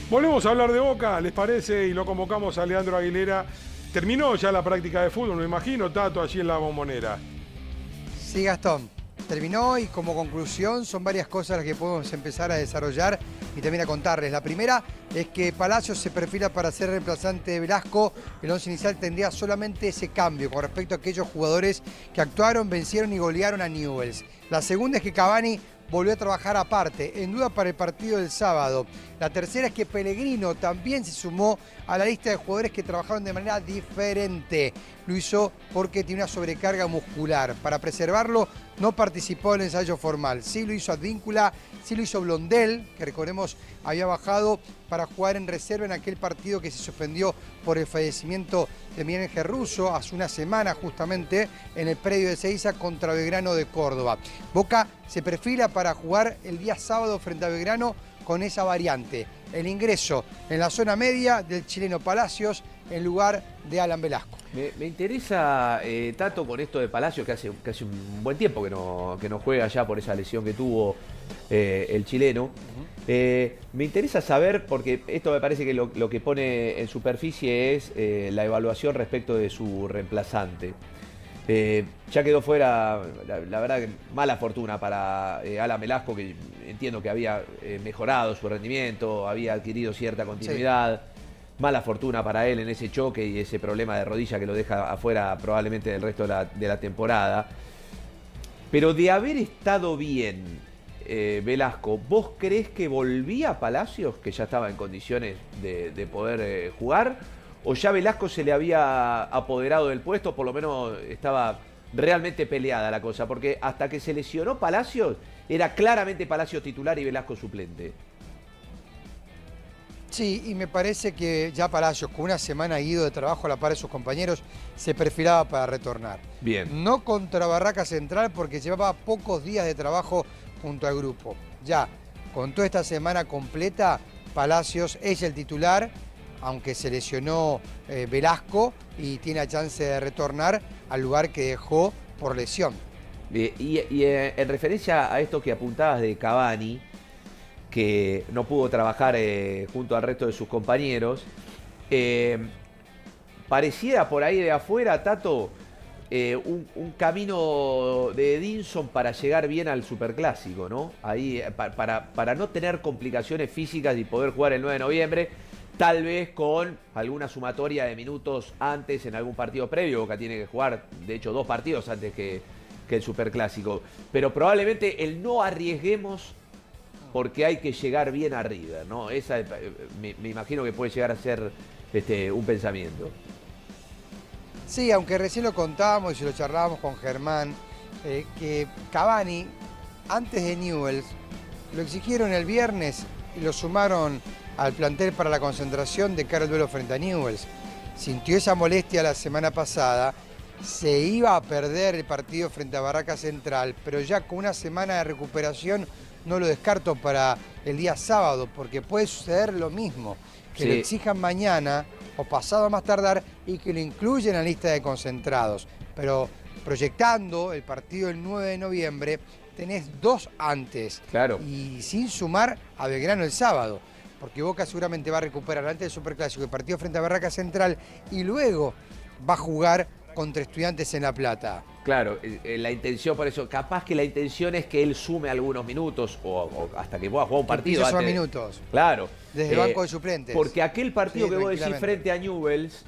Volvemos a hablar de Boca, ¿les parece? Y lo convocamos a Leandro Aguilera. Terminó ya la práctica de fútbol, me imagino, Tato, allí en la Bombonera. Sí, Gastón. Terminó y como conclusión son varias cosas las que podemos empezar a desarrollar y también a contarles. La primera es que Palacios se perfila para ser reemplazante de Velasco. El once inicial tendría solamente ese cambio con respecto a aquellos jugadores que actuaron, vencieron y golearon a Newell's. La segunda es que Cavani volvió a trabajar aparte, en duda para el partido del sábado. La tercera es que Pellegrino también se sumó a la lista de jugadores que trabajaron de manera diferente. Lo hizo porque tiene una sobrecarga muscular. Para preservarlo, no participó en el ensayo formal. Sí lo hizo Advíncula, sí lo hizo Blondel, que recordemos había bajado para jugar en reserva en aquel partido que se suspendió por el fallecimiento de Miguel Ángel Russo hace una semana justamente en el predio de Ezeiza contra Belgrano de Córdoba. Boca se perfila para jugar el día sábado frente a Belgrano con esa variante. El ingreso en la zona media del chileno Palacios en lugar de Alan Velasco. Me interesa, Tato, con esto de Palacios, que hace un buen tiempo que no juega ya por esa lesión que tuvo el chileno. Me interesa saber, porque esto me parece que lo que pone en superficie es la evaluación respecto de su reemplazante. Ya quedó fuera, la verdad, que mala fortuna para Alan Velasco, que entiendo que había mejorado su rendimiento, había adquirido cierta continuidad. Sí. Mala fortuna para él en ese choque y ese problema de rodilla que lo deja afuera probablemente del resto de la temporada. Pero de haber estado bien Velasco, ¿vos creés que volvía a Palacios, que ya estaba en condiciones de poder jugar? ¿O ya Velasco se le había apoderado del puesto? Por lo menos estaba realmente peleada la cosa, porque hasta que se lesionó Palacios, era claramente Palacios titular y Velasco suplente. Sí, y me parece que ya Palacios, con una semana ido de trabajo a la par de sus compañeros, se perfilaba para retornar. Bien. No contra Barraca Central porque llevaba pocos días de trabajo junto al grupo. Ya, con toda esta semana completa, Palacios es el titular, aunque se lesionó Velasco y tiene la chance de retornar al lugar que dejó por lesión. Y en referencia a esto que apuntabas de Cavani, que no pudo trabajar junto al resto de sus compañeros, pareciera por ahí de afuera, Tato, un camino de Edinson para llegar bien al Superclásico, ¿no? Ahí, para no tener complicaciones físicas y poder jugar el 9 de noviembre, tal vez con alguna sumatoria de minutos antes en algún partido previo. Boca tiene que jugar, de hecho, 2 partidos antes que el Superclásico. Pero probablemente el no arriesguemos porque hay que llegar bien a River, ¿no? Esa me imagino que puede llegar a ser un pensamiento. Sí, aunque recién lo contábamos y lo charlábamos con Germán, que Cavani, antes de Newell's, lo exigieron el viernes y lo sumaron al plantel para la concentración de cara al duelo frente a Newell's. Sintió esa molestia la semana pasada, se iba a perder el partido frente a Barraca Central, pero ya con una semana de recuperación no lo descarto para el día sábado, porque puede suceder lo mismo, que sí, lo exijan mañana o pasado a más tardar y que lo incluyan en la lista de concentrados. Pero proyectando el partido el 9 de noviembre, tenés 2 antes. Claro. Y sin sumar a Belgrano el sábado, porque Boca seguramente va a recuperar antes del Superclásico el partido frente a Barraca Central y luego va a jugar contra Estudiantes en La Plata. Claro, la intención, por eso, capaz que la intención es que él sume algunos minutos o hasta que pueda jugar un partido. Que antes, minutos. Claro. Desde el banco de suplentes. Porque aquel partido que vos decís frente a Newell's,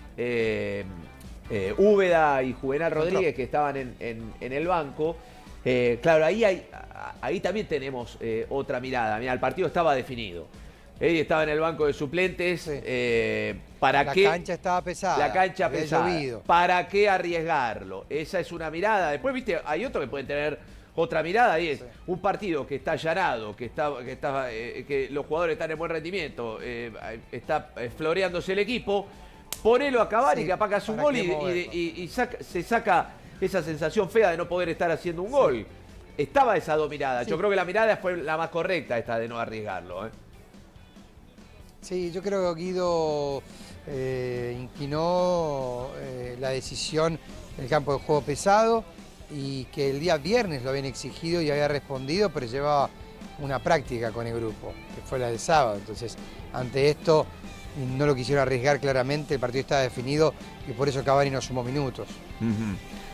Úbeda y Juvenal Rodríguez, que estaban en el banco, claro, ahí también tenemos otra mirada. Mira, el partido estaba definido. Eddie estaba en el banco de suplentes. Sí. ¿Para qué? La cancha estaba pesada. La cancha pesada. Llovido. ¿Para qué arriesgarlo? Esa es una mirada. Después, viste, hay otros que pueden tener otra mirada y es un partido que está allanado, que los jugadores están en buen rendimiento, está floreándose el equipo. Ponelo a Cavani, que capaz que hace un gol y se saca esa sensación fea de no poder estar haciendo un gol. Estaba esas dos miradas. Yo creo que la mirada fue la más correcta, esta de no arriesgarlo. Sí, yo creo que Guido inclinó la decisión en el campo de juego pesado y que el día viernes lo habían exigido y había respondido, pero llevaba una práctica con el grupo, que fue la del sábado. Entonces, ante esto, no lo quisieron arriesgar claramente, el partido estaba definido y por eso Cavani no sumó minutos.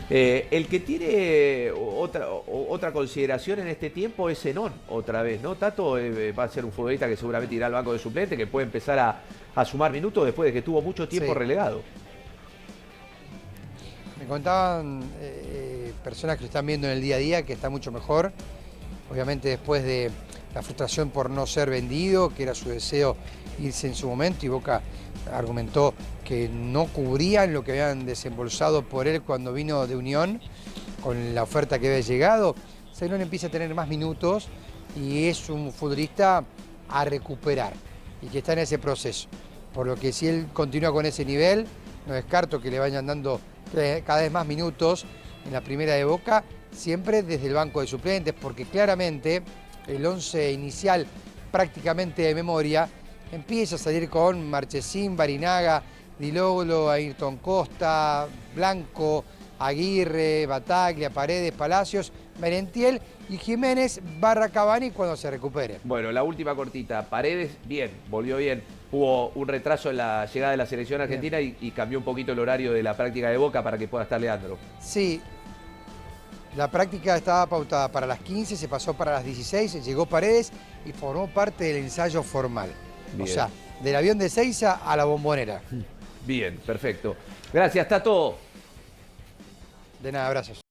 El que tiene otra consideración en este tiempo es Zenón, otra vez, ¿no? Tato va a ser un futbolista que seguramente irá al banco de suplente, que puede empezar a sumar minutos después de que estuvo mucho tiempo relegado. Me contaban personas que lo están viendo en el día a día que está mucho mejor. Obviamente después de la frustración por no ser vendido, que era su deseo irse en su momento, y Boca argumentó que no cubrían lo que habían desembolsado por él cuando vino de Unión, con la oferta que había llegado. Zenón empieza a tener más minutos y es un futbolista a recuperar y que está en ese proceso. Por lo que si él continúa con ese nivel, no descarto que le vayan dando cada vez más minutos en la primera de Boca, siempre desde el banco de suplentes, porque claramente el 11 inicial prácticamente de memoria empieza a salir con Marchesín, Barinaga, Di Loglo, Ayrton Costa, Blanco, Aguirre, Bataglia, Paredes, Palacios, Merentiel y Jiménez barra Cavani cuando se recupere. Bueno, la última cortita. Paredes, bien, volvió bien. Hubo un retraso en la llegada de la selección argentina y cambió un poquito el horario de la práctica de Boca para que pueda estar Leandro. Sí, la práctica estaba pautada para las 15, se pasó para las 16, llegó Paredes y formó parte del ensayo formal. Bien. O sea, del avión de Ezeiza a la Bombonera. Bien, perfecto. Gracias, Tato. De nada, abrazos.